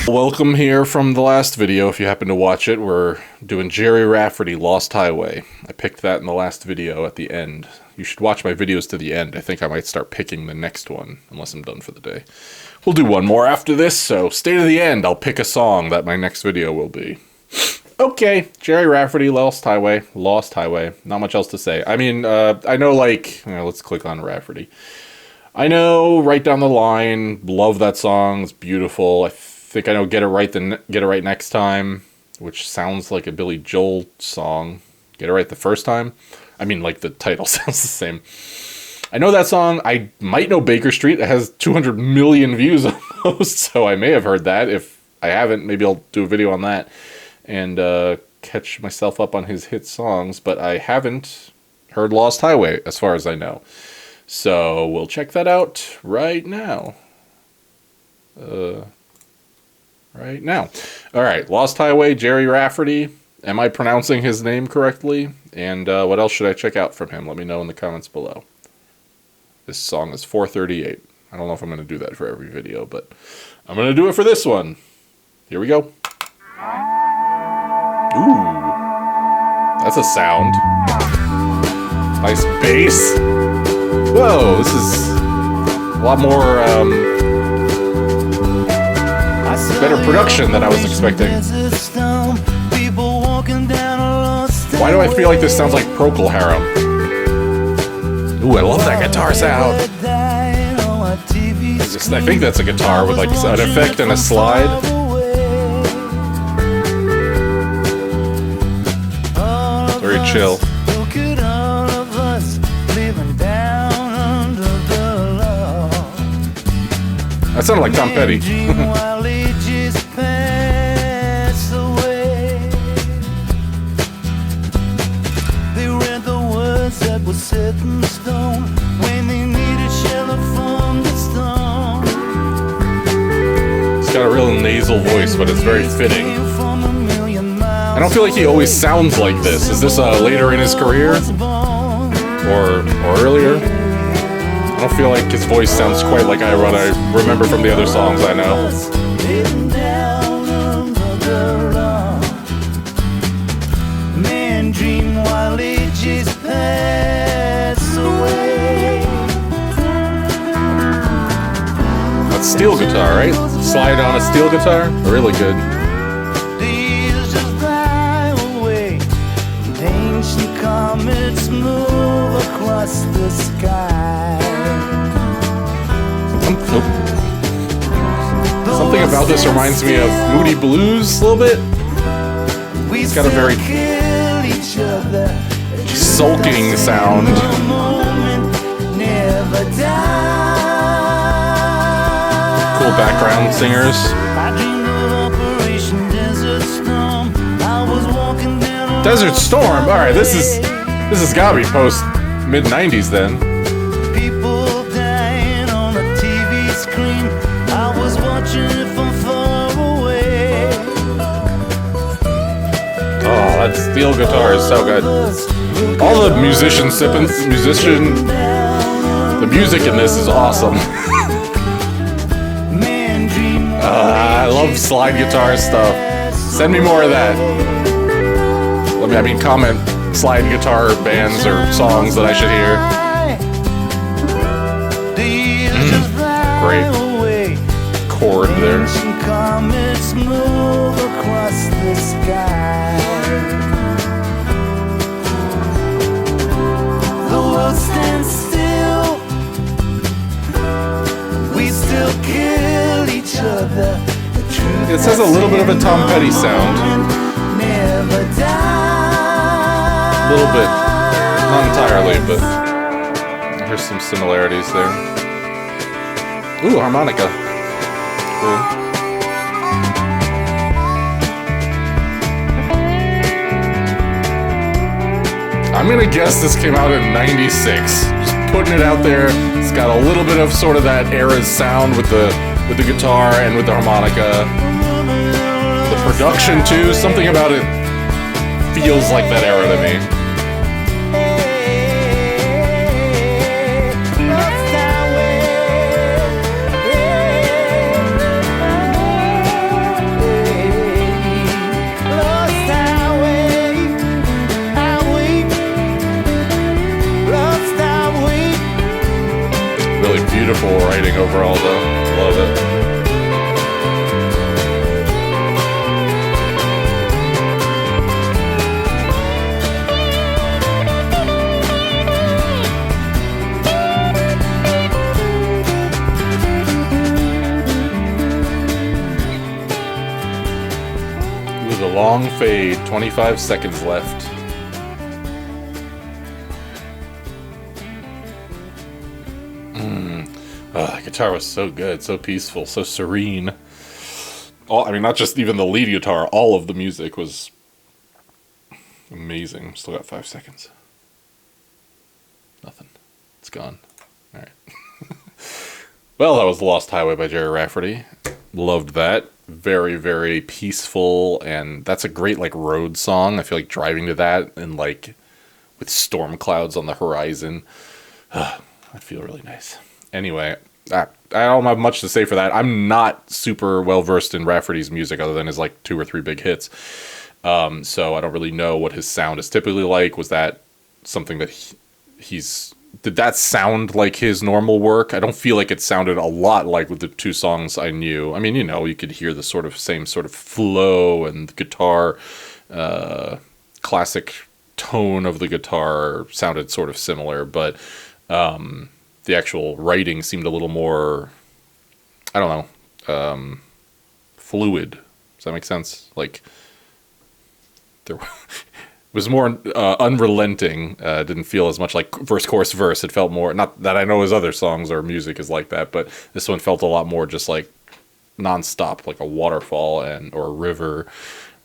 Welcome here from the last video. If you happen to watch it, we're doing Gerry Rafferty, Lost Highway. I picked that in the last video at the end. You should watch my videos to the end. I think I might start picking the next one, unless I'm done for the day. We'll do one more after this, so stay to the end. I'll pick a song that my next video will be. Okay, Gerry Rafferty, Lost Highway. Lost Highway. Not much else to say. I mean, I know, like... let's click on Rafferty. I know, Right Down the Line. Love that song. It's beautiful. I think I know Get It Right Next Time, which sounds like a Billy Joel song. Get It Right the First Time. I mean, like, the title sounds the same. I know that song. I might know Baker Street. It has 200 million views almost, so I may have heard that. If I haven't, maybe I'll do a video on that and catch myself up on his hit songs, but I haven't heard Lost Highway, as far as I know. So we'll check that out right now. Right now. Alright, Lost Highway, Gerry Rafferty. Am I pronouncing his name correctly? And what else should I check out from him? Let me know in the comments below. This song is 4:38. I don't know if I'm going to do that for every video, but I'm going to do it for this one. Here we go. Ooh. That's a sound. Nice bass. Whoa, this is a lot more, better production than I was expecting. Why do I feel like this sounds like Procol Harum? Ooh, I love that guitar sound. I think that's a guitar with like an effect and a slide. Very chill. That sounded like Tom Petty. It's got a real nasal voice, but it's very fitting. I don't feel like he always sounds like this. Is this later in his career? Or earlier? I don't feel like his voice sounds quite like what I remember from the other songs I know. That's steel guitar, right? Slide on a steel guitar? Really good. Comets move across the sky. Something about this reminds me of Moody Blues a little bit. It's got a very sulking sound. Cool background singers. Desert Storm. All right, this has got to be post mid-90s then. People dying on a TV screen. I was watching it from far away. Oh, that steel guitar is so good. All the the music in this is awesome. I love slide guitar stuff. Send me more of that. I mean, comment slide guitar bands or songs that I should hear. Great chord there. The world stands still. We still kill each other. It has a little bit of a Tom Petty sound. A little bit. Not entirely, but there's some similarities there. Ooh, harmonica. Cool. I'm gonna guess this came out in '96. Just putting it out there. It's got a little bit of sort of that era's sound with the guitar and with the harmonica. The production too, something about it feels like that era to me. Really beautiful writing overall, though. Love it. With a long fade, 25 seconds left. The guitar was so good, so peaceful, so serene. I mean, not just even the lead guitar, all of the music was amazing. Still got 5 seconds. Nothing. It's gone. All right. Well, that was Lost Highway by Gerry Rafferty. Loved that. Very, very peaceful, and that's a great, like, road song. I feel like driving to that and, like, with storm clouds on the horizon. I'd feel really nice. Anyway, I don't have much to say for that. I'm not super well versed in Rafferty's music other than his like 2 or 3 big hits. So I don't really know what his sound is typically like. Was that something that did that sound like his normal work? I don't feel like it sounded a lot like with the 2 songs I knew. I mean, you know, you could hear the sort of same sort of flow and the guitar, classic tone of the guitar sounded sort of similar, but the actual writing seemed a little more, I don't know, fluid. Does that make sense? Like, there was more unrelenting. Didn't feel as much like verse, chorus, verse. It felt more, not that I know his other songs or music is like that, but this one felt a lot more just like nonstop, like a waterfall or a river.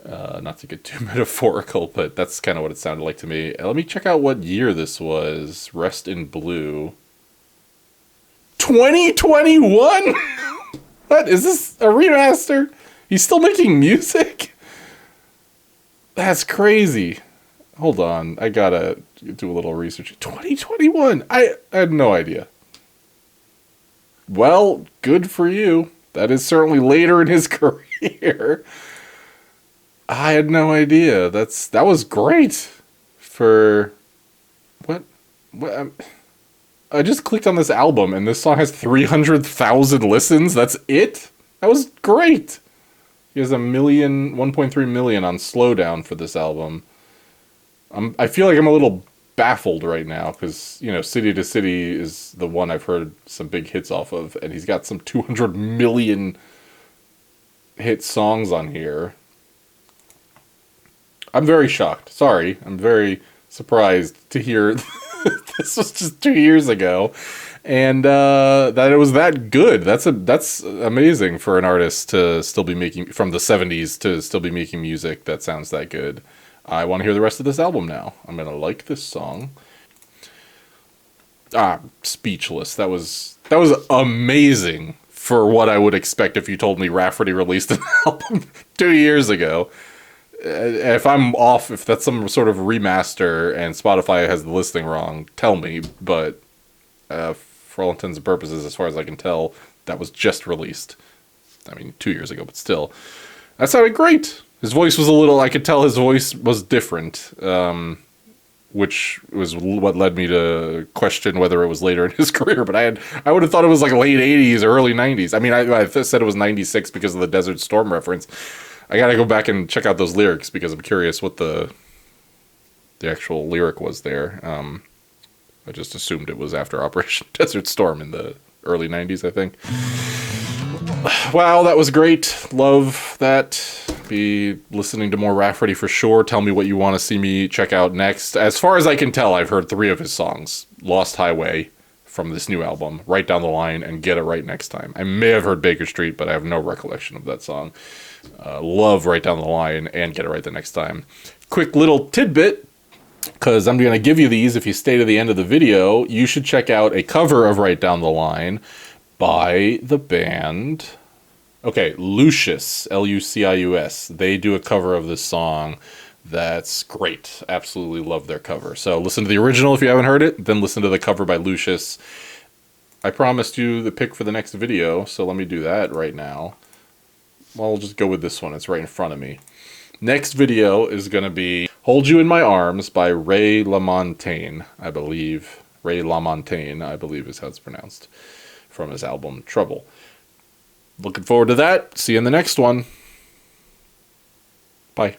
Not to get too metaphorical, but that's kind of what it sounded like to me. Let me check out what year this was. Rest in Blue. 2021? What? Is this a remaster? He's still making music? That's crazy. Hold on. I gotta do a little research. 2021? I had no idea. Well, good for you. That is certainly later in his career. I had no idea. That was great for what? I just clicked on this album and this song has 300,000 listens. That's it? That was great. He has 1.3 million on Slowdown for this album. I feel like I'm a little baffled right now because, you know, City to City is the one I've heard some big hits off of, and he's got some 200 million hit songs on here. I'm very shocked. Sorry. I'm very surprised to hear this was just 2 years ago, and that it was that good. That's amazing for an artist to still be making, from the 70s, to still be making music that sounds that good. I want to hear the rest of this album now. I'm gonna like this song. Speechless. That was amazing for what I would expect if you told me Rafferty released an album 2 years ago. If I'm off, if that's some sort of remaster and Spotify has the listing wrong, tell me. But for all intents and purposes, as far as I can tell, that was just released. I mean, 2 years ago, but still. That sounded great. His voice was I could tell his voice was different, which was what led me to question whether it was later in his career. But I would have thought it was like late 80s or early 90s. I mean, I said it was 96 because of the Desert Storm reference. I gotta go back and check out those lyrics because I'm curious what the actual lyric was there. I just assumed it was after Operation Desert Storm in the early 90s, I think. Wow, that was great. Love that. Be listening to more Rafferty for sure. Tell me what you want to see me check out next. As far as I can tell, I've heard 3 of his songs. Lost Highway from this new album, Right Down the Line, and Get It Right Next Time. I may have heard Baker Street, but I have no recollection of that song. Love Right Down the Line and Get It Right the Next Time. Quick little tidbit, because I'm going to give you these if you stay to the end of the video. You should check out a cover of Right Down the Line by the band, Lucius, Lucius. They do a cover of this song that's great. Absolutely love their cover. So listen to the original if you haven't heard it, then listen to the cover by Lucius. I promised you the pick for the next video, so let me do that right now. Well, I'll just go with this one. It's right in front of me. Next video is going to be Hold You in My Arms by Ray LaMontagne, I believe. Ray LaMontagne, I believe is how it's pronounced, from his album Trouble. Looking forward to that. See you in the next one. Bye.